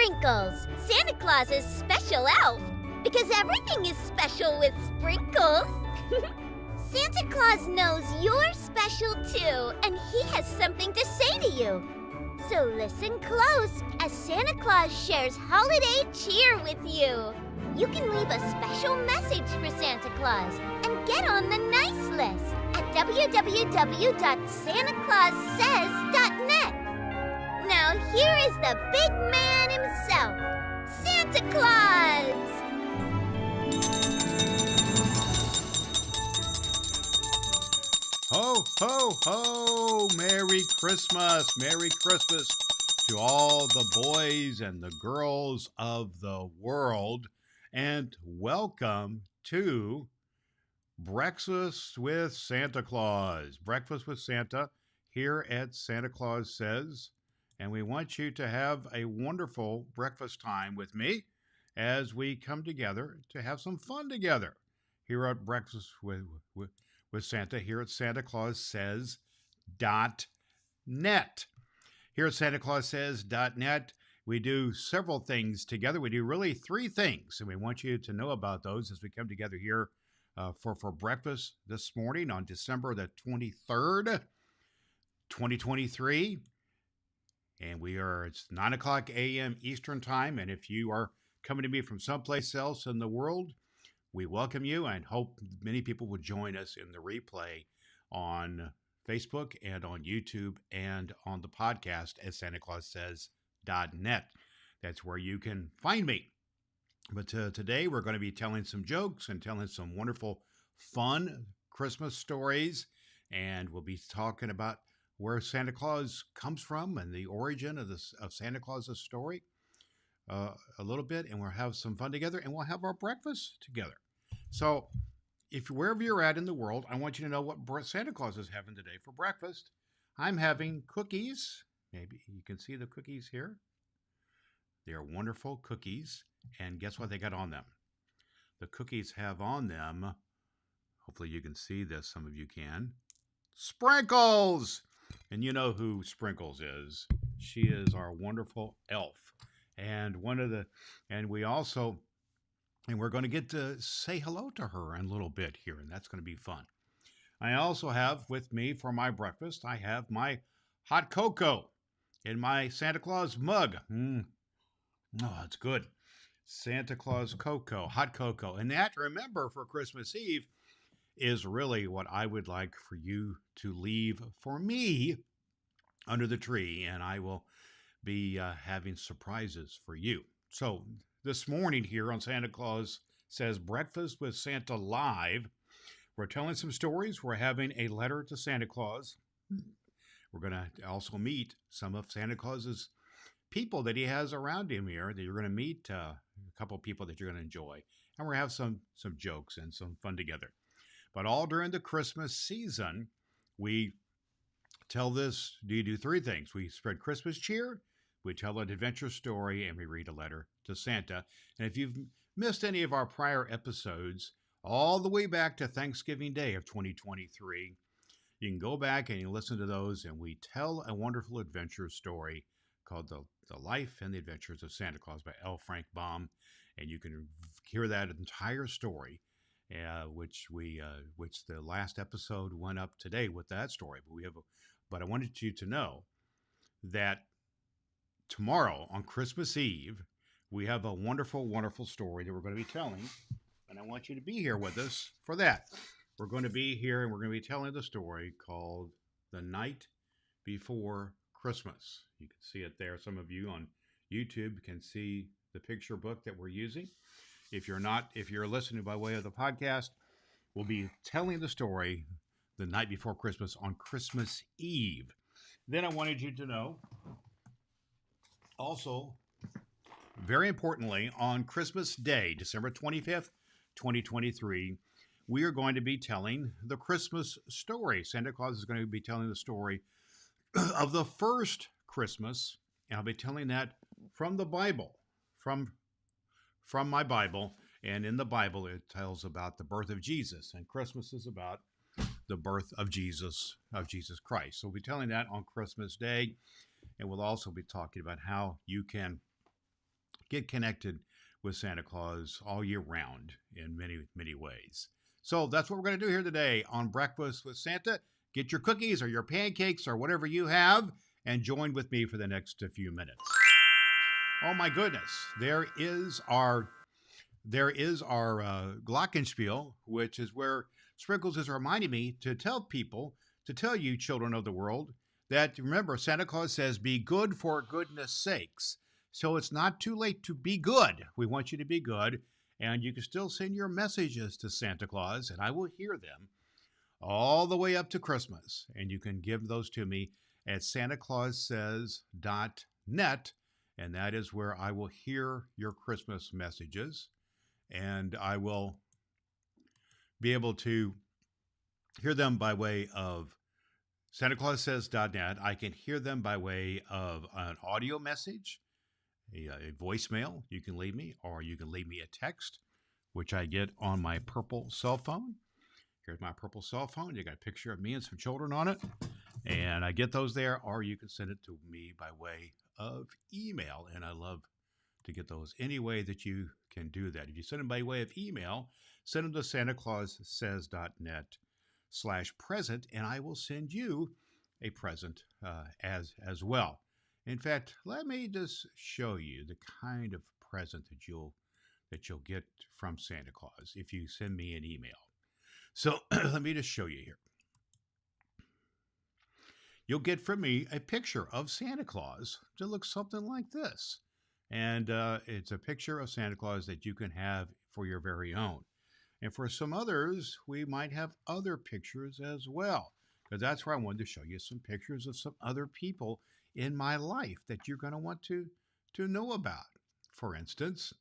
sprinkles, Santa Claus's special elf. Because everything is special with sprinkles. Santa Claus knows you're special too, and he has something to say to you. So listen close as Santa Claus shares holiday cheer with you. You can leave a special message for Santa Claus and get on the nice list at www.santaclaussays.net. Now here is the big man himself, Santa Claus! Ho, ho, ho! Merry Christmas! Merry Christmas to all the boys and the girls of the world. And welcome to Breakfast with Santa Claus. Breakfast with Santa here at Santa Claus Says. And we want you to have a wonderful breakfast time with me as we come together to have some fun together here at Breakfast with Santa, here at SantaClausSays.net. Here at SantaClausSays.net, we do several things together. We do really three things, and we want you to know about those as we come together here for breakfast this morning on December the 23rd, 2023. And it's 9 o'clock a.m. Eastern Time, and if you are coming to me from someplace else in the world, we welcome you and hope many people will join us in the replay on Facebook and on YouTube and on the podcast at SantaClausSays.net. That's where you can find me. But today we're going to be telling some jokes and telling some wonderful, fun Christmas stories. And we'll be talking about where Santa Claus comes from and the origin of Santa Claus's story a little bit. And we'll have some fun together and we'll have our breakfast together. So if wherever you're at in the world, I want you to know what Santa Claus is having today for breakfast. I'm having cookies. Maybe you can see the cookies here. They are wonderful cookies. And guess what they got on them? The cookies have on them, hopefully you can see this, some of you can, sprinkles! And you know who Sprinkles is. She is our wonderful elf. And we're going to get to say hello to her in a little bit here, and that's going to be fun. I also have with me for my breakfast, I have my hot cocoa in my Santa Claus mug. Oh, it's good. Santa Claus cocoa, hot cocoa. And that, remember, for Christmas Eve is really what I would like for you to leave for me under the tree, and I will be having surprises for you. So this morning here on Santa Claus Says Breakfast with Santa Live, we're telling some stories. We're having a letter to Santa Claus. We're going to also meet some of Santa Claus's people that he has around him here that you're going to meet, a couple of people that you're going to enjoy. And we're going to have some jokes and some fun together. But all during the Christmas season, we do three things. We spread Christmas cheer, we tell an adventure story, and we read a letter to Santa. And if you've missed any of our prior episodes, all the way back to Thanksgiving Day of 2023, you can go back and you listen to those, and we tell a wonderful adventure story called The Life and the Adventures of Santa Claus by L. Frank Baum. And you can hear that entire story. Which the last episode went up today with that story. But I wanted you to know that tomorrow on Christmas Eve, we have a wonderful, wonderful story that we're going to be telling. And I want you to be here with us for that. We're going to be here and we're going to be telling the story called The Night Before Christmas. You can see it there. Some of you on YouTube can see the picture book that we're using. If you're listening by way of the podcast, we'll be telling the story The Night Before Christmas on Christmas Eve. Then I wanted you to know, also, very importantly, on Christmas Day, December 25th, 2023, we are going to be telling the Christmas story. Santa Claus is going to be telling the story of the first Christmas, and I'll be telling that from the Bible, from my Bible. And in the Bible, it tells about the birth of Jesus, and Christmas is about the birth of Jesus Christ. So we'll be telling that on Christmas Day, and we'll also be talking about how you can get connected with Santa Claus all year round in many, many ways. So that's what we're going to do here today on Breakfast with Santa. Get your cookies or your pancakes or whatever you have and join with me for the next few minutes. Oh my goodness, there is our glockenspiel, which is where Sprinkles is reminding me to tell you, children of the world, that remember, Santa Claus says, be good for goodness sakes. So it's not too late to be good. We want you to be good, and you can still send your messages to Santa Claus, and I will hear them all the way up to Christmas. And you can give those to me at santaclaussays.net, and that is where I will hear your Christmas messages, and I will be able to hear them by way of santaclaussays.net. I can hear them by way of an audio message, a voicemail you can leave me, or you can leave me a text, which I get on my purple cell phone. Here's my purple cell phone. You got a picture of me and some children on it, and I get those there, or you can send it to me by way of email, and I love to get those any way that you can do that. If you send them by way of email, send them to santaclaussays.net/present, and I will send you a present as well. In fact, let me just show you the kind of present that you'll get from Santa Claus if you send me an email. So let me just show you here. You'll get from me a picture of Santa Claus that looks something like this. And it's a picture of Santa Claus that you can have for your very own. And for some others, we might have other pictures as well, because that's where I wanted to show you some pictures of some other people in my life that you're going to want to know about. For instance,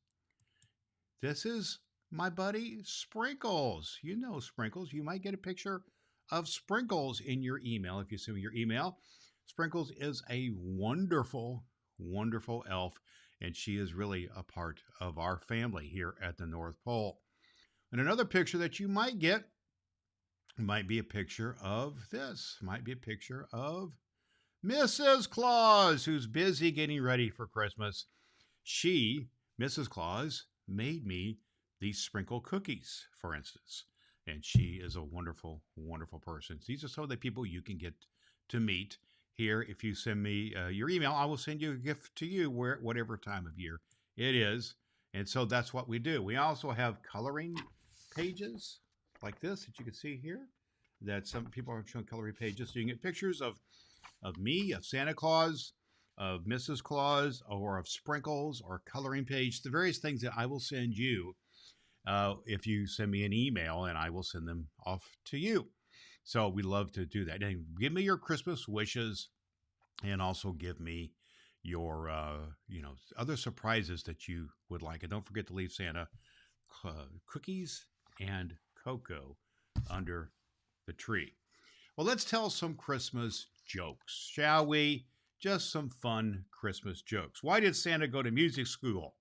this is my buddy Sprinkles. You know Sprinkles. You might get a picture of Sprinkles in your email if you send me your email. Sprinkles is a wonderful, wonderful elf, and she is really a part of our family here at the North Pole. And another picture that you might get might be a picture of this. Might be a picture of Mrs. Claus, who's busy getting ready for Christmas. She, Mrs. Claus, made me these sprinkle cookies, for instance. And she is a wonderful, wonderful person. These are some of the people you can get to meet here. If you send me your email, I will send you a gift to you whatever time of year it is. And so that's what we do. We also have coloring pages like this that you can see here, that some people are showing coloring pages. So you can get pictures of me, of Santa Claus, of Mrs. Claus, or of Sprinkles, or coloring page, the various things that I will send you if you send me an email, and I will send them off to you. So we love to do that. And give me your Christmas wishes, and also give me your other surprises that you would like. And don't forget to leave Santa cookies and cocoa under the tree. Well, let's tell some Christmas jokes, shall we? Just some fun Christmas jokes. Why did Santa go to music school?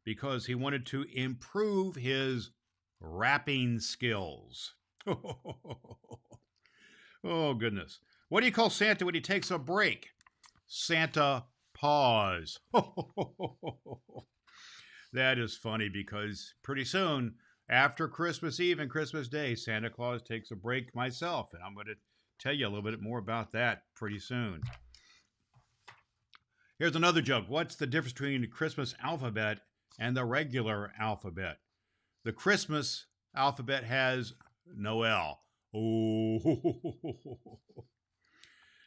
Because he wanted to improve his rapping skills. Oh, goodness. What do you call Santa when he takes a break? Santa Paws. That is funny, because pretty soon, after Christmas Eve and Christmas Day, Santa Claus takes a break myself, and I'm going to tell you a little bit more about that pretty soon. Here's another joke. What's the difference between the Christmas alphabet and the regular alphabet? The Christmas alphabet has no L. Oh.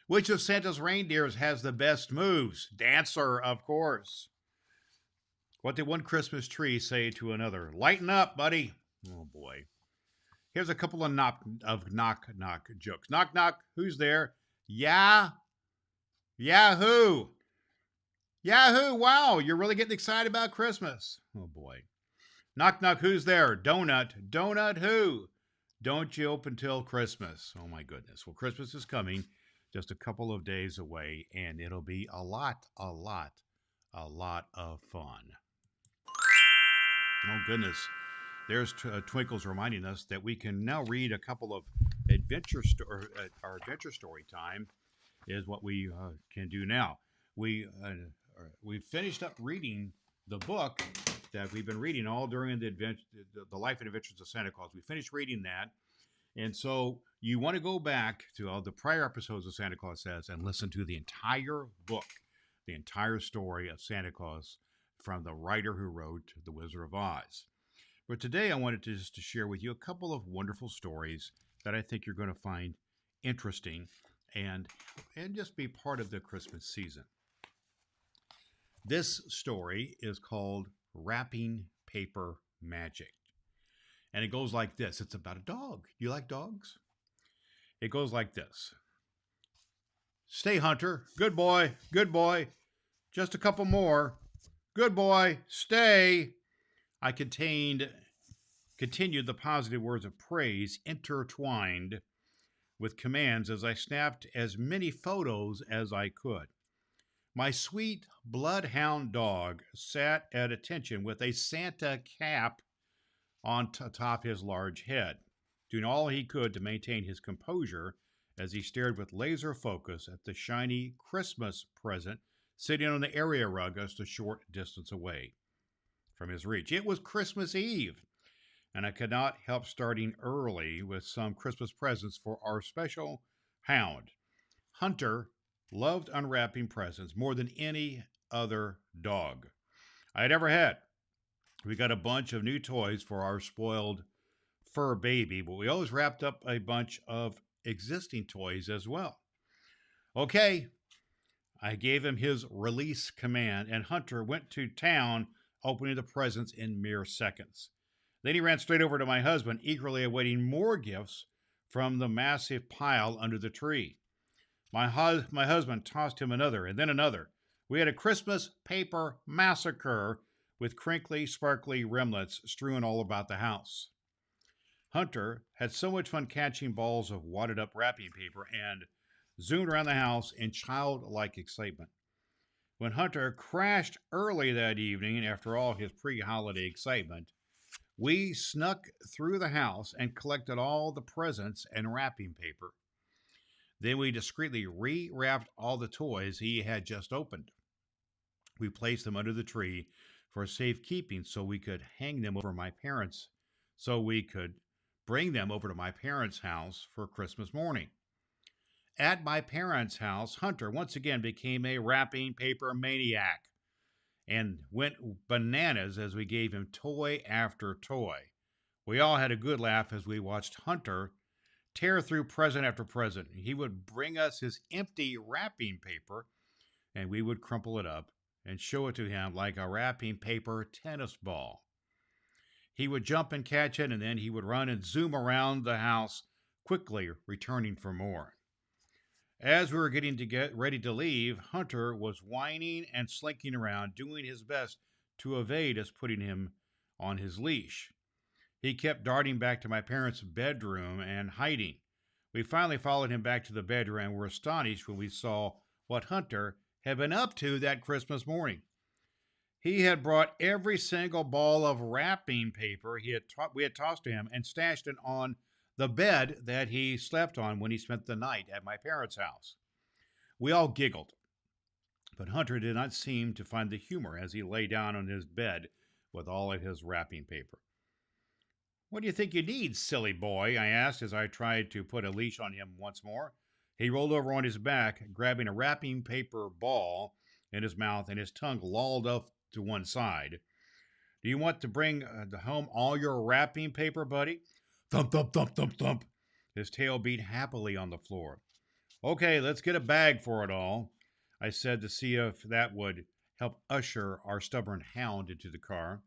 Which of Santa's reindeers has the best moves? Dancer, of course. What did one Christmas tree say to another? Lighten up, buddy. Oh, boy. Here's a couple of knock jokes. Knock, knock. Who's there? Yeah. Yahoo. Yahoo. Wow, you're really getting excited about Christmas. Oh, boy. Knock, knock. Who's there? Donut. Donut who? Don't you open till Christmas. Oh, my goodness. Well, Christmas is coming, just a couple of days away, and it'll be a lot of fun. Oh, goodness. There's Twinkle's reminding us that we can now read a couple of our adventure story time is what we can do now. We finished up reading the book that we've been reading all during the life and adventures of Santa Claus. We finished reading that. And so you want to go back to all the prior episodes of Santa Claus Says and listen to the entire book, the entire story of Santa Claus from the writer who wrote The Wizard of Oz. But today I wanted to just to share with you a couple of wonderful stories that I think you're going to find interesting and just be part of the Christmas season. This story is called Wrapping Paper Magic. And it goes like this. It's about a dog. You like dogs? It goes like this. Stay, Hunter. Good boy. Good boy. Just a couple more. Good boy. Stay. I continued the positive words of praise intertwined with commands as I snapped as many photos as I could. My sweet bloodhound dog sat at attention with a Santa cap on top his large head, doing all he could to maintain his composure as he stared with laser focus at the shiny Christmas present sitting on the area rug just a short distance away from his reach. It was Christmas Eve, and I could not help starting early with some Christmas presents for our special hound. Hunter loved unwrapping presents more than any other dog I had ever had. We got a bunch of new toys for our spoiled fur baby, but we always wrapped up a bunch of existing toys as well. Okay, I gave him his release command, and Hunter went to town opening the presents in mere seconds. Then he ran straight over to my husband, eagerly awaiting more gifts from the massive pile under the tree. My husband tossed him another and then another. We had a Christmas paper massacre with crinkly, sparkly remnants strewn all about the house. Hunter had so much fun catching balls of wadded up wrapping paper and zoomed around the house in childlike excitement. When Hunter crashed early that evening, after all his pre-holiday excitement, we snuck through the house and collected all the presents and wrapping paper. Then we discreetly rewrapped all the toys he had just opened. We placed them under the tree for safekeeping so we could hang them over my parents, so we could bring them over to my parents' house for Christmas morning. At my parents' house, Hunter once again became a wrapping paper maniac and went bananas as we gave him toy after toy. We all had a good laugh as we watched Hunter tear through present after present. He would bring us his empty wrapping paper, and we would crumple it up and show it to him like a wrapping paper tennis ball. He would jump and catch it, and then he would run and zoom around the house, quickly returning for more. As we were getting ready to leave, Hunter was whining and slinking around, doing his best to evade us putting him on his leash. He kept darting back to my parents' bedroom and hiding. We finally followed him back to the bedroom and were astonished when we saw what Hunter had been up to that Christmas morning. He had brought every single ball of wrapping paper we had tossed to him and stashed it on the bed that he slept on when he spent the night at my parents' house. We all giggled, but Hunter did not seem to find the humor as he lay down on his bed with all of his wrapping paper. "What do you think you need, silly boy?" I asked as I tried to put a leash on him once more. He rolled over on his back, grabbing a wrapping paper ball in his mouth, and his tongue lolled off to one side. "Do you want to bring home all your wrapping paper, buddy?" Thump, thump, thump, thump, thump. His tail beat happily on the floor. "Okay, let's get a bag for it all," I said to see if that would help usher our stubborn hound into the car.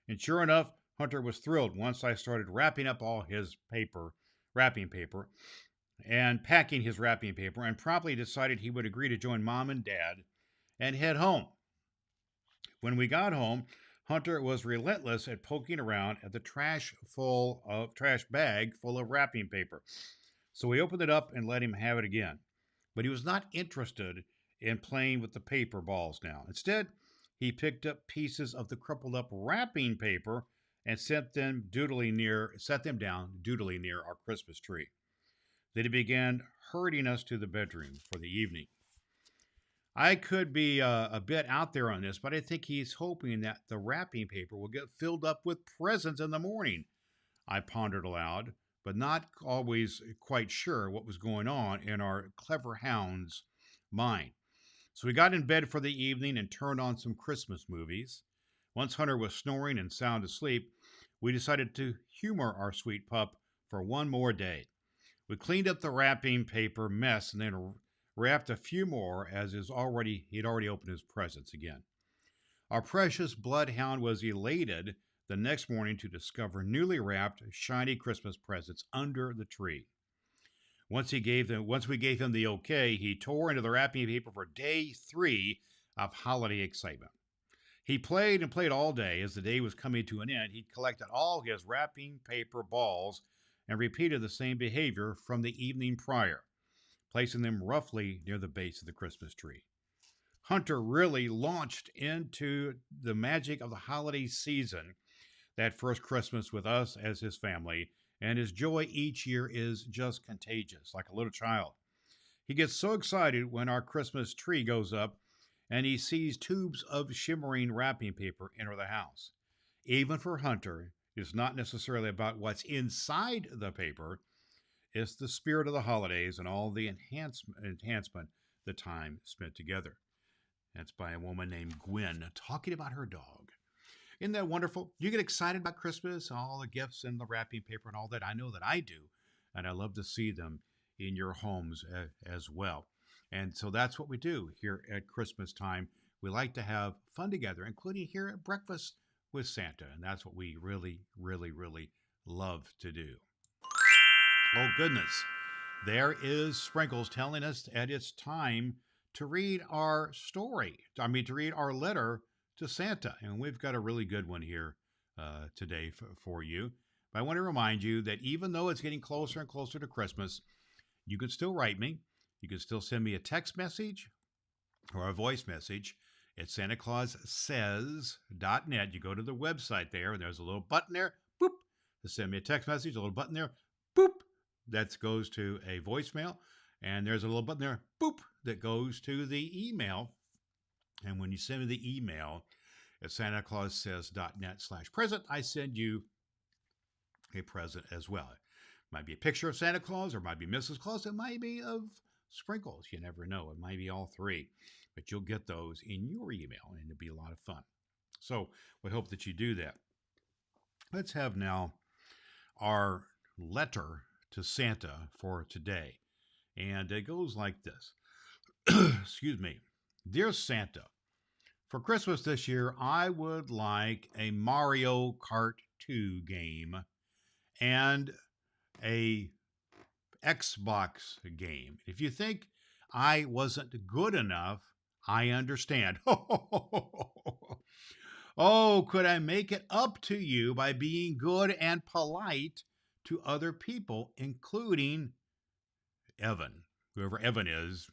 And sure enough, Hunter was thrilled once I started wrapping up all his wrapping paper, and packing his wrapping paper, and promptly decided he would agree to join Mom and Dad and head home. When we got home, Hunter was relentless at poking around at the trash bag full of wrapping paper. So we opened it up and let him have it again. But he was not interested in playing with the paper balls now. Instead, he picked up pieces of the crumpled up wrapping paper and set them down doodly near our Christmas tree. Then he began herding us to the bedroom for the evening. I could be a bit out there on this, but I think he's hoping that the wrapping paper will get filled up with presents in the morning. I pondered aloud, but not always quite sure what was going on in our clever hound's mind. So we got in bed for the evening and turned on some Christmas movies. Once Hunter was snoring and sound asleep, we decided to humor our sweet pup for one more day. We cleaned up the wrapping paper mess and then wrapped a few more as he'd already opened his presents again. Our precious bloodhound was elated the next morning to discover newly wrapped, shiny Christmas presents under the tree. Once we gave him the okay, he tore into the wrapping paper for day 3 of holiday excitement. He played and played all day. As the day was coming to an end, he collected all his wrapping paper balls and repeated the same behavior from the evening prior, placing them roughly near the base of the Christmas tree. Hunter really launched into the magic of the holiday season that first Christmas with us as his family, and his joy each year is just contagious, like a little child. He gets so excited when our Christmas tree goes up and he sees tubes of shimmering wrapping paper enter the house. Even for Hunter, it's not necessarily about what's inside the paper, it's the spirit of the holidays and all the enhancement the time spent together. That's by a woman named Gwen talking about her dog. Isn't that wonderful? You get excited about Christmas, all the gifts and the wrapping paper and all that. I know that I do. And I love to see them in your homes as well. And so that's what we do here at Christmas time. We like to have fun together, including here at Breakfast with Santa. And that's what we really, really, really love to do. Oh, goodness. There is Sprinkles telling us that it's time to read our to read our letter to Santa. And we've got a really good one here today for you. But I want to remind you that even though it's getting closer and closer to Christmas, you can still write me. You can still send me a text message or a voice message at SantaClausSays.net. You go to the website there, and there's a little button there, boop, to send me a text message, a little button there, boop, that goes to a voicemail. And there's a little button there, boop, that goes to the email. And when you send me the email at SantaClausSays.net/present, I send you a present as well. It might be a picture of Santa Claus, or it might be Mrs. Claus, it might be of Sprinkles. You never know. It might be all three. But you'll get those in your email, and it'll be a lot of fun. So we hope that you do that. Let's have now our letter to Santa for today. And it goes like this. Excuse me. Dear Santa, for Christmas this year, I would like a Mario Kart 2 game and a Xbox game. If you think I wasn't good enough, I understand. Oh, could I make it up to you by being good and polite to other people, including Evan, whoever Evan is.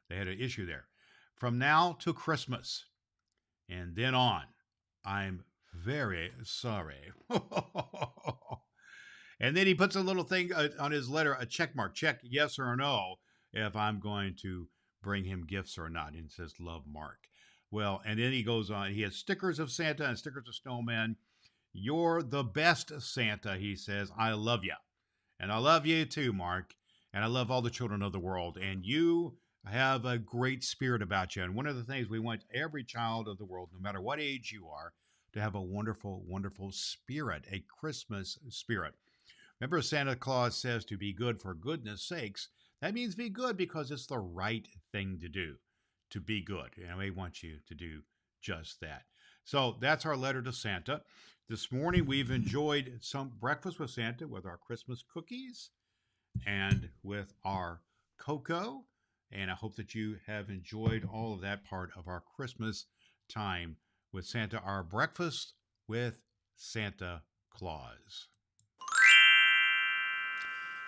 They had an issue there. From now to Christmas and then on, I'm very sorry. And then he puts a little thing on his letter, a check mark, check yes or no, if I'm going to bring him gifts or not. And it says, love, Mark. Well, and then he goes on. He has stickers of Santa and stickers of snowmen. You're the best, Santa, he says. I love you. And I love you too, Mark. And I love all the children of the world. And you have a great spirit about you. And one of the things we want every child of the world, no matter what age you are, to have a wonderful, wonderful spirit, a Christmas spirit. Remember, Santa Claus says to be good for goodness sakes. That means be good because it's the right thing to do, to be good. And we want you to do just that. So that's our letter to Santa. This morning, we've enjoyed some breakfast with Santa with our Christmas cookies and with our cocoa. And I hope that you have enjoyed all of that part of our Christmas time with Santa, our breakfast with Santa Claus.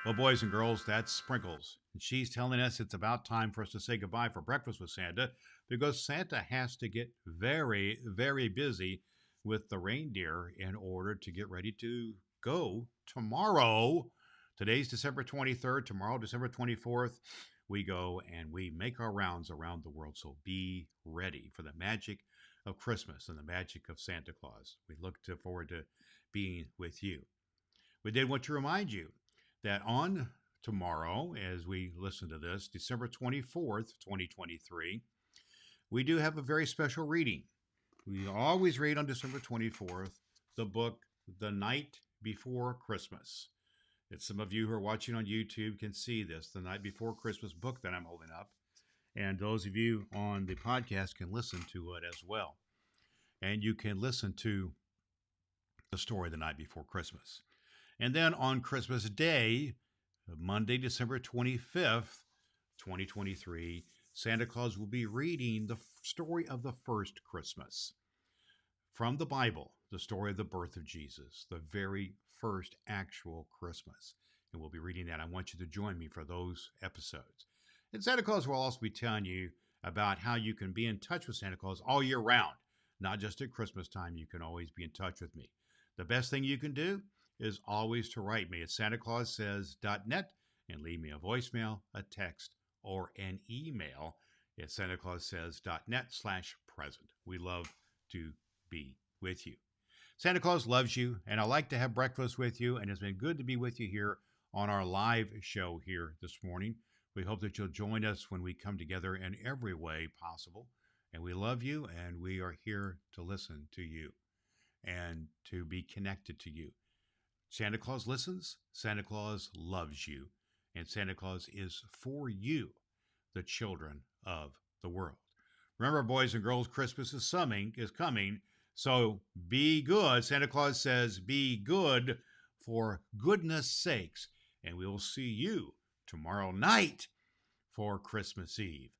Well, boys and girls, that's Sprinkles. And she's telling us it's about time for us to say goodbye for breakfast with Santa because Santa has to get very, very busy with the reindeer in order to get ready to go tomorrow. Today's December 23rd, tomorrow, December 24th. we go and we make our rounds around the world. So be ready for the magic of Christmas and the magic of Santa Claus. We look forward to being with you. We did want to remind you that on tomorrow, as we listen to this, December 24th, 2023, we do have a very special reading. We always read on December 24th the book The Night Before Christmas. And some of you who are watching on YouTube can see this, The Night Before Christmas book that I'm holding up. And those of you on the podcast can listen to it as well. And you can listen to the story The Night Before Christmas. And then on Christmas Day, Monday, December 25th, 2023, Santa Claus will be reading the story of the first Christmas from the Bible, the story of the birth of Jesus, the very first actual Christmas. And we'll be reading that. I want you to join me for those episodes. And Santa Claus will also be telling you about how you can be in touch with Santa Claus all year round, not just at Christmas time. You can always be in touch with me. The best thing you can do is always to write me at santaclaussays.net and leave me a voicemail, a text, or an email at santaclaussays.net/present. We love to be with you. Santa Claus loves you, and I like to have breakfast with you, and it's been good to be with you here on our live show here this morning. We hope that you'll join us when we come together in every way possible. And we love you, and we are here to listen to you and to be connected to you. Santa Claus listens, Santa Claus loves you, and Santa Claus is for you, the children of the world. Remember, boys and girls, Christmas is coming, so be good. Santa Claus says, be good for goodness sakes, and we will see you tomorrow night for Christmas Eve.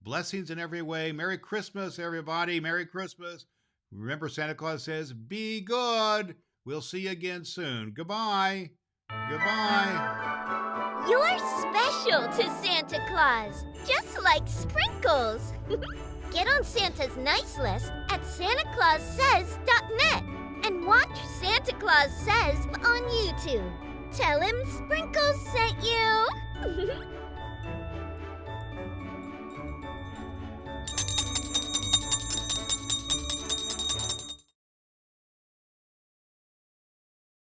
Blessings in every way. Merry Christmas, everybody. Merry Christmas. Remember, Santa Claus says, be good. We'll see you again soon. Goodbye. Goodbye. You're special to Santa Claus, just like sprinkles. Get on Santa's nice list at santaclaussays.net and watch Santa Claus Says on YouTube. Tell him Sprinkles sent you.